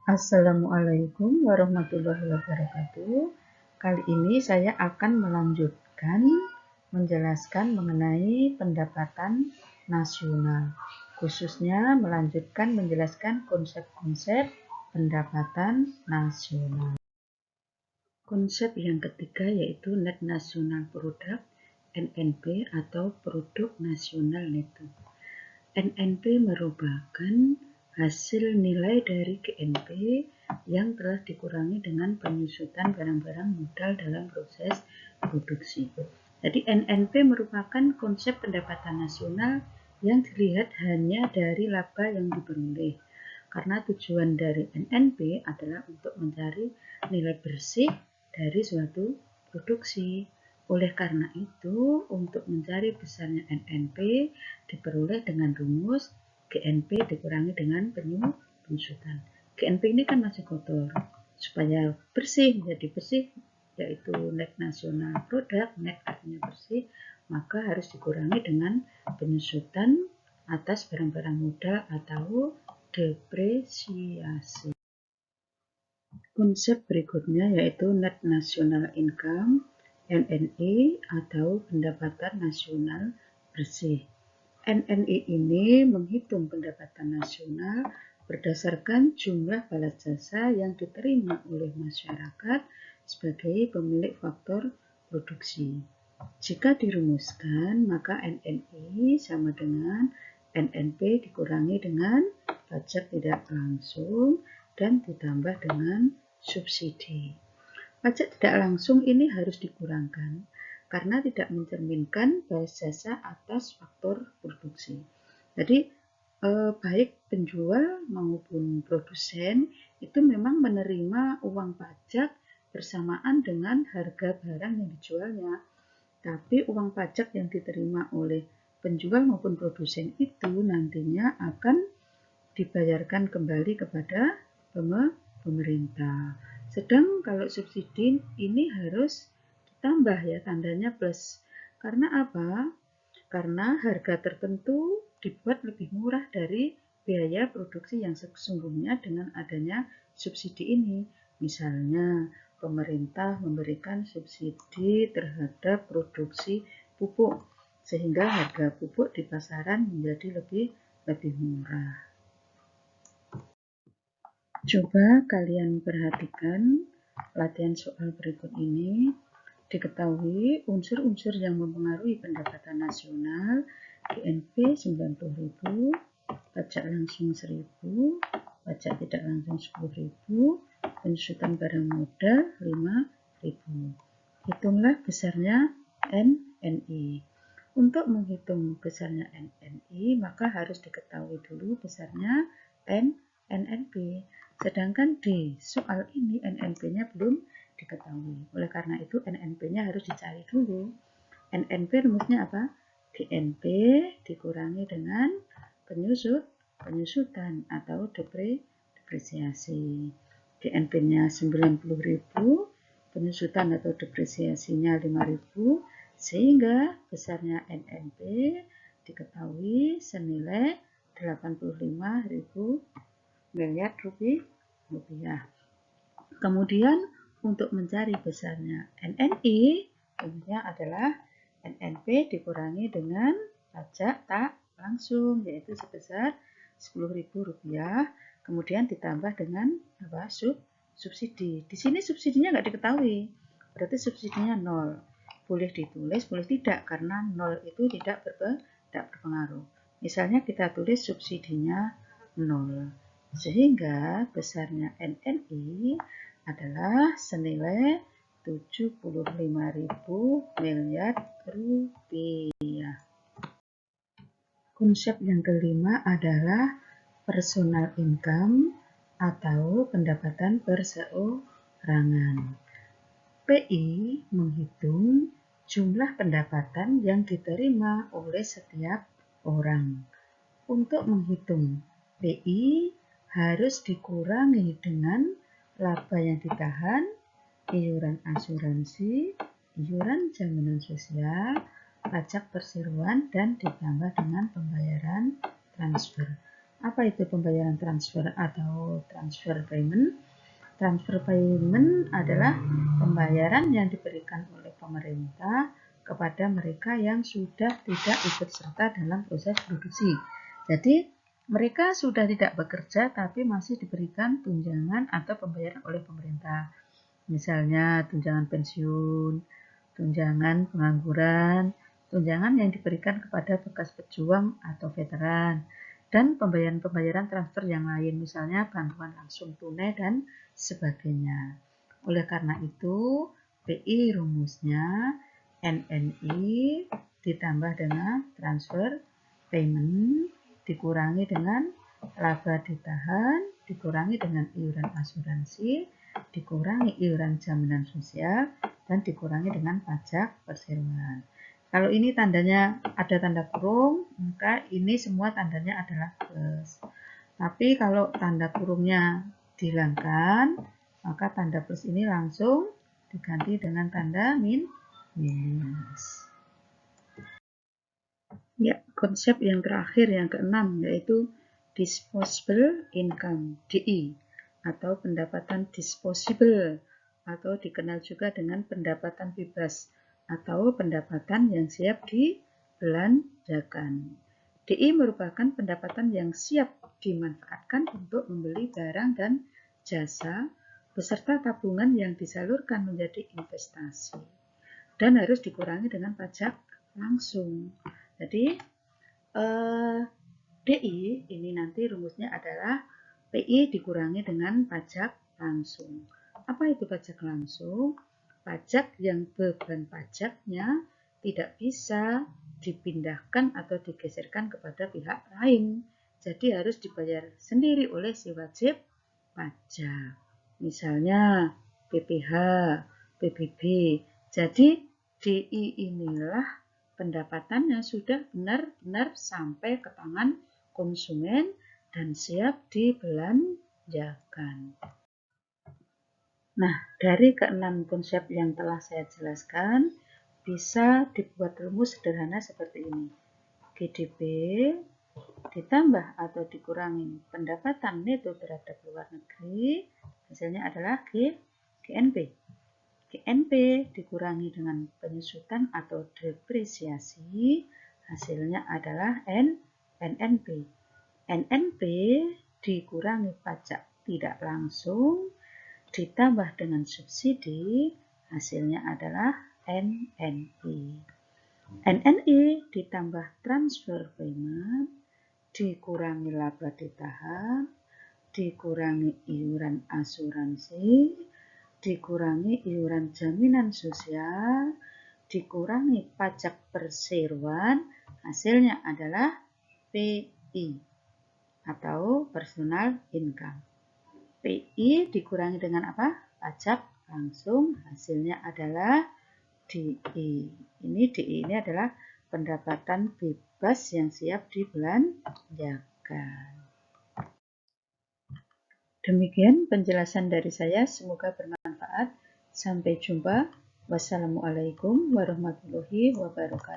Assalamualaikum warahmatullahi wabarakatuh. Kali ini saya akan melanjutkan menjelaskan mengenai pendapatan nasional, khususnya melanjutkan menjelaskan konsep-konsep pendapatan nasional. Konsep yang ketiga yaitu Net National Product (NNP) atau Produk Nasional Neto. NNP merupakan hasil nilai dari GNP yang telah dikurangi dengan penyusutan barang-barang modal dalam proses produksi. Jadi NNP merupakan konsep pendapatan nasional yang dilihat hanya dari laba yang diperoleh. Karena tujuan dari NNP adalah untuk mencari nilai bersih dari suatu produksi. Oleh karena itu, untuk mencari besarnya NNP diperoleh dengan rumus GNP dikurangi dengan penyusutan. GNP ini kan masih kotor. Supaya bersih menjadi bersih, yaitu net nasional produk, net artinya bersih, maka harus dikurangi dengan penyusutan atas barang-barang modal atau depresiasi. Konsep berikutnya yaitu Net National Income (NNI) atau pendapatan nasional bersih. NNI ini menghitung pendapatan nasional berdasarkan jumlah balas jasa yang diterima oleh masyarakat sebagai pemilik faktor produksi. Jika dirumuskan, maka NNI sama dengan NNP dikurangi dengan pajak tidak langsung dan ditambah dengan subsidi. Pajak tidak langsung ini harus dikurangkan karena tidak mencerminkan balas jasa atas faktor produksi. Jadi baik penjual maupun produsen itu memang menerima uang pajak bersamaan dengan harga barang yang dijualnya. Tapi uang pajak yang diterima oleh penjual maupun produsen itu nantinya akan dibayarkan kembali kepada pemerintah. Sedang kalau subsidi ini harus ditambah ya, tandanya plus. Karena apa? Karena harga tertentu dibuat lebih murah dari biaya produksi yang sesungguhnya dengan adanya subsidi ini. Misalnya, pemerintah memberikan subsidi terhadap produksi pupuk, sehingga harga pupuk di pasaran menjadi lebih murah. Coba kalian perhatikan latihan soal berikut ini. Diketahui unsur-unsur yang mempengaruhi pendapatan nasional, GNP 90.000, pajak langsung 1.000, pajak tidak langsung 10.000, penyusutan barang modal 5.000. Hitunglah besarnya NNI. Untuk menghitung besarnya NNI, maka harus diketahui dulu besarnya NNP. Sedangkan di soal ini NNP-nya belum diketahui. Oleh karena itu NNP-nya harus dicari dulu. NNP rumusnya apa? GNP dikurangi dengan penyusutan atau depresiasi. GNP-nya 90.000, penyusutan atau depresiasinya 5.000, sehingga besarnya NNP diketahui senilai 85.000 miliar rupiah. Kemudian untuk mencari besarnya NNI, rumusnya adalah NNP dikurangi dengan pajak tak langsung, yaitu sebesar 10.000 rupiah, kemudian ditambah dengan subsidi. Di sini subsidinya nggak diketahui, berarti subsidinya 0. Boleh ditulis, boleh tidak, karena 0 itu tidak berpengaruh. Misalnya kita tulis subsidinya 0. Sehingga besarnya NNI adalah senilai 75.000 miliar rupiah. Konsep yang kelima adalah personal income atau pendapatan perseorangan. PI menghitung jumlah pendapatan yang diterima oleh setiap orang. Untuk menghitung PI harus dikurangi dengan laba yang ditahan, iuran asuransi, iuran jaminan sosial, pajak perseroan, dan ditambah dengan pembayaran transfer. Apa itu pembayaran transfer atau transfer payment? Transfer payment adalah pembayaran yang diberikan oleh pemerintah kepada mereka yang sudah tidak ikut serta dalam proses produksi. Jadi, mereka sudah tidak bekerja tapi masih diberikan tunjangan atau pembayaran oleh pemerintah. Misalnya tunjangan pensiun, tunjangan pengangguran, tunjangan yang diberikan kepada bekas pejuang atau veteran, dan pembayaran-pembayaran transfer yang lain, misalnya bantuan langsung tunai dan sebagainya. Oleh karena itu, PI rumusnya NNI ditambah dengan transfer payment dikurangi dengan laba ditahan dikurangi dengan iuran asuransi dikurangi iuran jaminan sosial dan dikurangi dengan pajak perseroan. Kalau ini tandanya ada tanda kurung, maka ini semua tandanya adalah plus. Tapi kalau tanda kurungnya dihilangkan, maka tanda plus ini langsung diganti dengan tanda minus. Ya, konsep yang terakhir yang keenam yaitu disposable income (DI) atau pendapatan disposable atau dikenal juga dengan pendapatan bebas atau pendapatan yang siap dibelanjakan. DI merupakan pendapatan yang siap dimanfaatkan untuk membeli barang dan jasa beserta tabungan yang disalurkan menjadi investasi dan harus dikurangi dengan pajak langsung. Jadi DI ini nanti rumusnya adalah PI dikurangi dengan pajak langsung. Apa itu pajak langsung? Pajak yang beban pajaknya tidak bisa dipindahkan atau digeserkan kepada pihak lain. Jadi harus dibayar sendiri oleh si wajib pajak. Misalnya PPh, PBB. Jadi DI inilah pendapatan yang sudah benar-benar sampai ke tangan konsumen dan siap dibelanjakan. Nah, dari keenam konsep yang telah saya jelaskan, bisa dibuat rumus sederhana seperti ini. GDP ditambah atau dikurangi pendapatan neto terhadap luar negeri, hasilnya adalah GNP. GNP dikurangi dengan penyusutan atau depresiasi, hasilnya adalah NNP. NNP dikurangi pajak tidak langsung, ditambah dengan subsidi, hasilnya adalah NNI. NNI ditambah transfer payment, dikurangi laba ditahan, dikurangi iuran asuransi, dikurangi iuran jaminan sosial, dikurangi pajak perseroan, hasilnya adalah PI atau personal income. PI dikurangi dengan apa? Pajak langsung, hasilnya adalah DI. DI ini adalah pendapatan bebas yang siap dibelanjakan. Demikian penjelasan dari saya, semoga bermanfaat. Sampai jumpa. Wassalamualaikum warahmatullahi wabarakatuh.